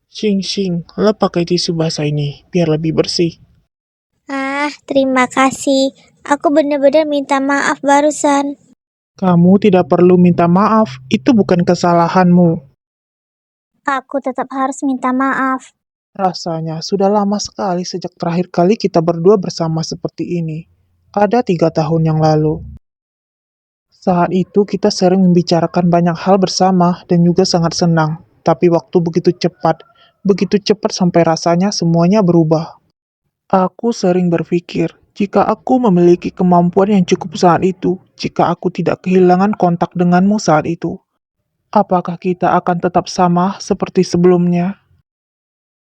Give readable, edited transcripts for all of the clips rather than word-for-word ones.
Xing, lo pakai tisu basah ini biar lebih bersih. Terima kasih. Aku benar-benar minta maaf barusan. Kamu tidak perlu minta maaf, itu bukan kesalahanmu. Aku tetap harus minta maaf. Rasanya sudah lama sekali sejak terakhir kali kita berdua bersama seperti ini. Ada 3 tahun yang lalu. Saat itu kita sering membicarakan banyak hal bersama dan juga sangat senang. Tapi waktu begitu cepat sampai rasanya semuanya berubah. Aku sering berpikir, jika aku memiliki kemampuan yang cukup saat itu, jika aku tidak kehilangan kontak denganmu saat itu, apakah kita akan tetap sama seperti sebelumnya?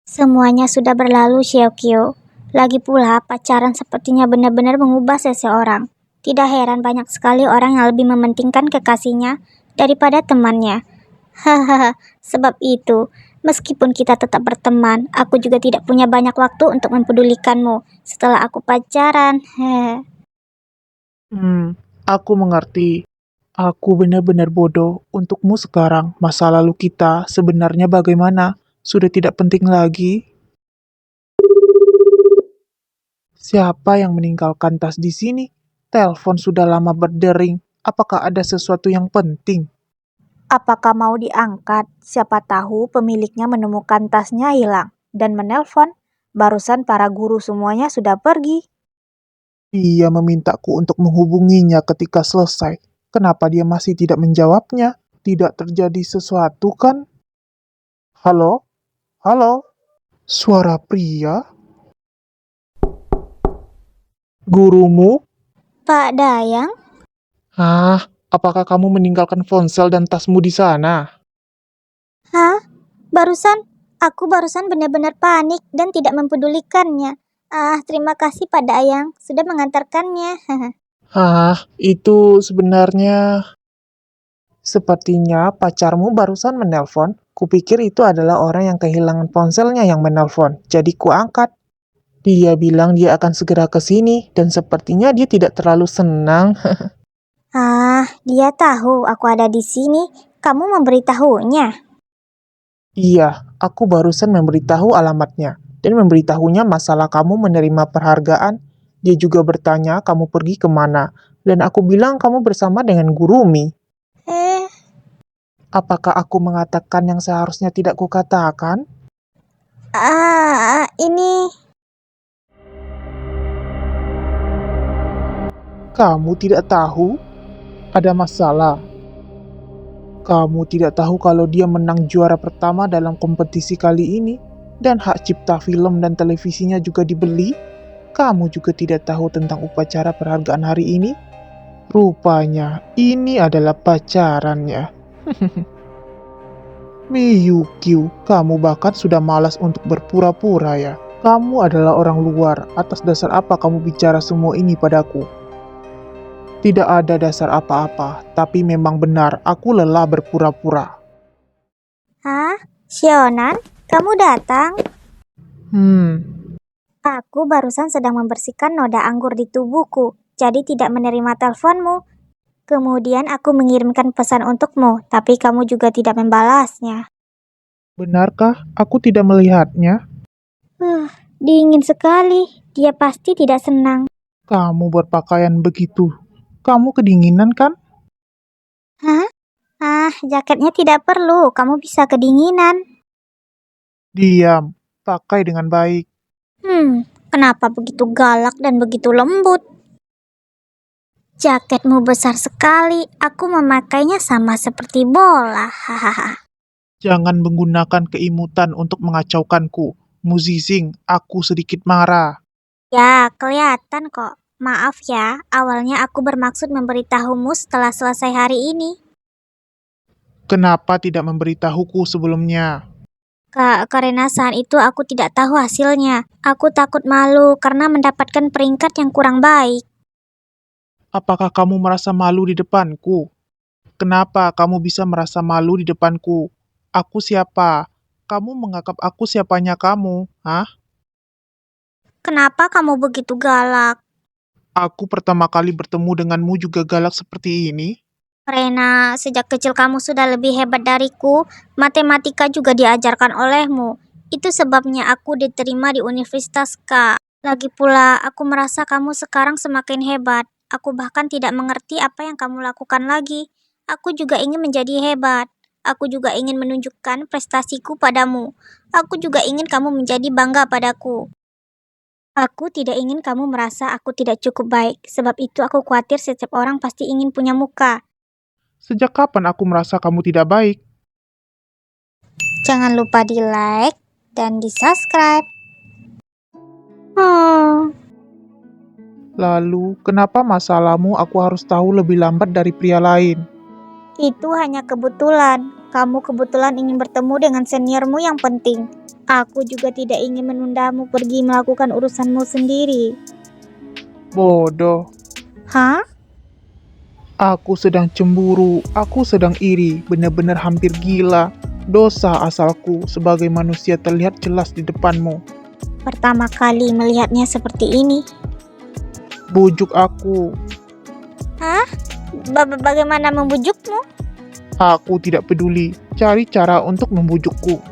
Semuanya sudah berlalu, Xiaokyo. Lagi pula, pacaran sepertinya benar-benar mengubah seseorang. Tidak heran banyak sekali orang yang lebih mementingkan kekasihnya daripada temannya. Hahaha, sebab itu, meskipun kita tetap berteman, aku juga tidak punya banyak waktu untuk mempedulikanmu setelah aku pacaran. Hehe. Aku mengerti. Aku benar-benar bodoh untukmu sekarang. Masa lalu kita sebenarnya bagaimana? Sudah tidak penting lagi. Siapa yang meninggalkan tas di sini? Telepon sudah lama berdering. Apakah ada sesuatu yang penting? Apakah mau diangkat? Siapa tahu pemiliknya menemukan tasnya hilang dan menelpon. Barusan para guru semuanya sudah pergi. Dia memintaku untuk menghubunginya ketika selesai. Kenapa dia masih tidak menjawabnya? Tidak terjadi sesuatu kan? Halo? Halo? Suara pria? Gurumu? Pak Dayang? Apakah kamu meninggalkan ponsel dan tasmu di sana? Hah? Aku barusan benar-benar panik dan tidak mempedulikannya. Terima kasih Pak Dayang sudah mengantarkannya. Itu sebenarnya... Sepertinya pacarmu barusan menelpon. Kupikir itu adalah orang yang kehilangan ponselnya yang menelpon. Jadi kuangkat. Dia bilang dia akan segera ke sini dan sepertinya dia tidak terlalu senang. Dia tahu aku ada di sini. Kamu memberitahunya. Iya, aku barusan memberitahu alamatnya dan memberitahunya masalah kamu menerima perhargaan. Dia juga bertanya kamu pergi kemana dan aku bilang kamu bersama dengan Gurumi. Eh, Apakah aku mengatakan yang seharusnya tidak kukatakan? ini Kamu tidak tahu? Ada masalah. Kamu tidak tahu kalau dia menang juara pertama dalam kompetisi kali ini, dan hak cipta film dan televisinya juga dibeli? Kamu juga tidak tahu tentang upacara perhargaan hari ini? Rupanya, ini adalah pacarannya. Miyukyu, kamu bahkan sudah malas untuk berpura-pura ya. Kamu adalah orang luar, atas dasar apa kamu bicara semua ini padaku? Tidak ada dasar apa-apa, tapi memang benar aku lelah berpura-pura. Sionan, kamu datang? Hmm, Aku barusan sedang membersihkan noda anggur di tubuhku, jadi tidak menerima teleponmu. Kemudian aku mengirimkan pesan untukmu, tapi kamu juga tidak membalasnya. benarkah aku tidak melihatnya? Dingin sekali. Dia pasti tidak senang. Kamu berpakaian begitu. Kamu kedinginan kan? Hah? Jaketnya tidak perlu. Kamu bisa kedinginan. Diam, pakai dengan baik. Kenapa begitu galak dan begitu lembut? Jaketmu besar sekali. Aku memakainya sama seperti bola. Hahaha. Jangan menggunakan keimutan untuk mengacaukanku. Muzizing, aku sedikit marah. Ya, kelihatan kok. Maaf ya, awalnya aku bermaksud memberitahumu setelah selesai hari ini. Kenapa tidak memberitahuku sebelumnya? Karena saat itu aku tidak tahu hasilnya. Aku takut malu karena mendapatkan peringkat yang kurang baik. Apakah kamu merasa malu di depanku? Kenapa kamu bisa merasa malu di depanku? Aku siapa? Kamu menganggap aku siapanya kamu, hah? Kenapa kamu begitu galak? Aku pertama kali bertemu denganmu juga galak seperti ini? Rena, sejak kecil kamu sudah lebih hebat dariku. Matematika juga diajarkan olehmu. Itu sebabnya aku diterima di Universitas K. Lagi pula, aku merasa kamu sekarang semakin hebat. Aku bahkan tidak mengerti apa yang kamu lakukan lagi. Aku juga ingin menjadi hebat. Aku juga ingin menunjukkan prestasiku padamu. Aku juga ingin kamu menjadi bangga padaku. Aku tidak ingin kamu merasa aku tidak cukup baik. Sebab itu aku khawatir setiap orang pasti ingin punya muka. Sejak kapan aku merasa kamu tidak baik? Jangan lupa di like dan di subscribe. Hmm, Lalu, kenapa masalahmu aku harus tahu lebih lambat dari pria lain? itu hanya kebetulan. Kamu kebetulan ingin bertemu dengan seniormu yang penting. Aku juga tidak ingin menundamu pergi melakukan urusanmu sendiri. Bodoh. Hah? Aku sedang cemburu, aku sedang iri, benar-benar hampir gila. Dosa asalku sebagai manusia terlihat jelas di depanmu. Pertama kali melihatnya seperti ini. Bujuk aku. Hah? Bagaimana membujukmu? Aku tidak peduli. Cari cara untuk membujukku.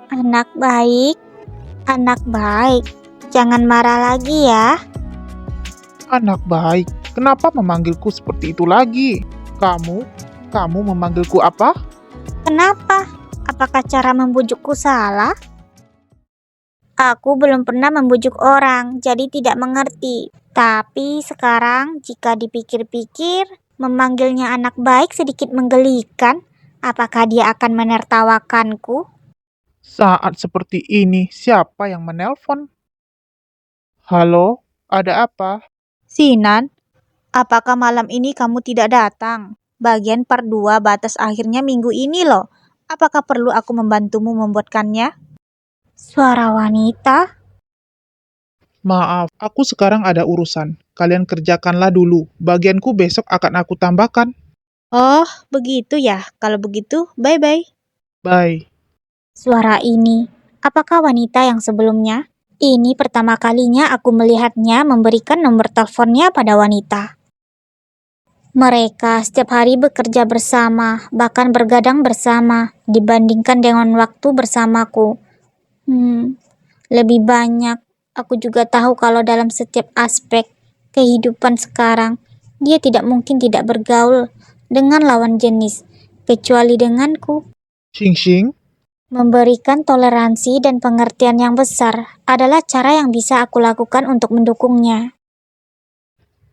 Anak baik, anak baik. Jangan marah lagi ya. Anak baik, kenapa memanggilku seperti itu lagi? Kamu memanggilku apa? Kenapa? Apakah cara membujukku salah? Aku belum pernah membujuk orang, jadi tidak mengerti. Tapi sekarang, jika dipikir-pikir, memanggilnya anak baik sedikit menggelikan. Apakah dia akan menertawakanku? Saat seperti ini, siapa yang menelpon? Halo, ada apa? Sinan, apakah malam ini kamu tidak datang? Bagian part 2 batas akhirnya minggu ini loh. Apakah perlu aku membantumu membuatkannya? Suara wanita? Maaf, aku sekarang ada urusan. Kalian kerjakanlah dulu. Bagianku besok akan aku tambahkan. Oh, begitu ya. Kalau begitu, bye-bye. Bye. Suara ini, apakah wanita yang sebelumnya? Ini pertama kalinya aku melihatnya memberikan nomor teleponnya pada wanita. Mereka setiap hari bekerja bersama, bahkan bergadang bersama, dibandingkan dengan waktu bersamaku. Lebih banyak, aku juga tahu kalau dalam setiap aspek kehidupan sekarang, dia tidak mungkin tidak bergaul dengan lawan jenis, kecuali denganku. Xing Xing, Memberikan toleransi dan pengertian yang besar adalah cara yang bisa aku lakukan untuk mendukungnya.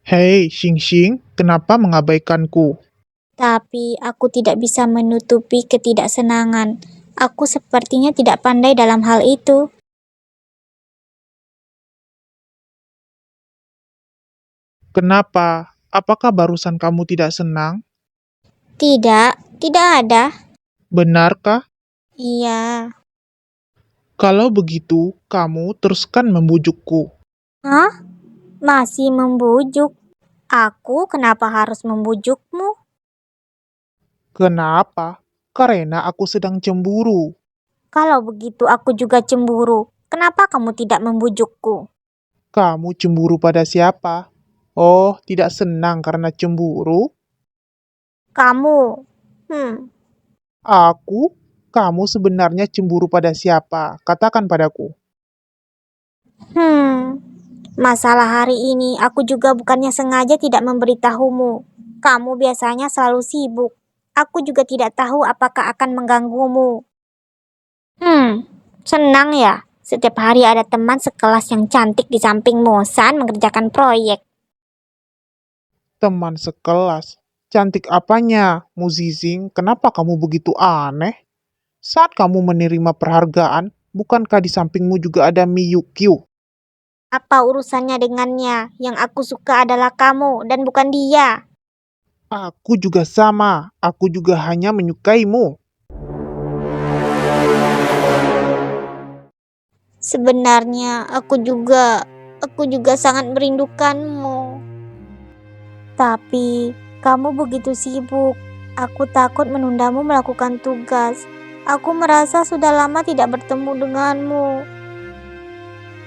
hei Xing Xing, kenapa mengabaikanku? Tapi aku tidak bisa menutupi ketidaksenangan. Aku sepertinya tidak pandai dalam hal itu. Kenapa? Apakah barusan kamu tidak senang? Tidak, tidak ada. Benarkah? Iya. Kalau begitu, kamu teruskan membujukku. Hah? Masih membujuk? Aku kenapa harus membujukmu? Kenapa? Karena aku sedang cemburu. Kalau begitu aku juga cemburu. Kenapa kamu tidak membujukku? Kamu cemburu pada siapa? Oh, tidak senang karena cemburu? Kamu. Aku? Kamu sebenarnya cemburu pada siapa? Katakan padaku. Masalah hari ini aku juga bukannya sengaja tidak memberitahumu. Kamu biasanya selalu sibuk. Aku juga tidak tahu apakah akan mengganggumu. Senang ya. Setiap hari ada teman sekelas yang cantik di sampingmu saat mengerjakan proyek. Teman sekelas. Cantik apanya? Muzizing, kenapa kamu begitu aneh? Saat kamu menerima perhargaan, bukankah di sampingmu juga ada Miyukyu? Apa urusannya dengannya? Yang aku suka adalah kamu dan bukan dia. Aku juga sama. Aku juga hanya menyukaimu. Sebenarnya aku juga sangat merindukanmu. Tapi kamu begitu sibuk. Aku takut menundamu melakukan tugas. Aku merasa sudah lama tidak bertemu denganmu.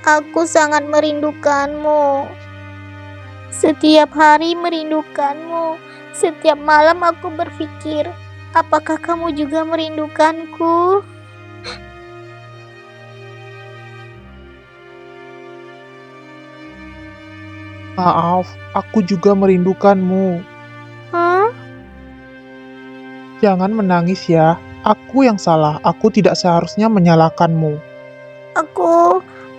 Aku sangat merindukanmu. Setiap hari merindukanmu. Setiap malam aku berpikir, apakah kamu juga merindukanku? Maaf, aku juga merindukanmu. Hah? Jangan menangis ya. Aku yang salah. Aku tidak seharusnya menyalahkanmu.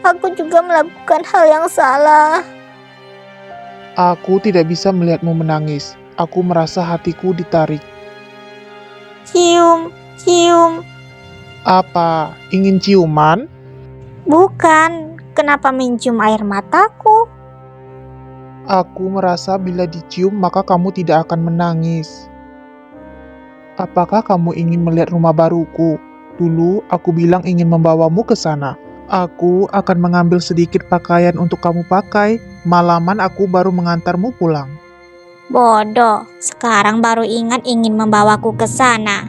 Aku juga melakukan hal yang salah. Aku tidak bisa melihatmu menangis. Aku merasa hatiku ditarik. Cium, cium. Apa? Ingin ciuman? Bukan, kenapa mencium air mataku? Aku merasa bila dicium maka kamu tidak akan menangis. Apakah kamu ingin melihat rumah baruku? Dulu aku bilang ingin membawamu ke sana. Aku akan mengambil sedikit pakaian untuk kamu pakai. Malaman aku baru mengantarmu pulang. Bodoh, sekarang baru ingat ingin membawaku ke sana.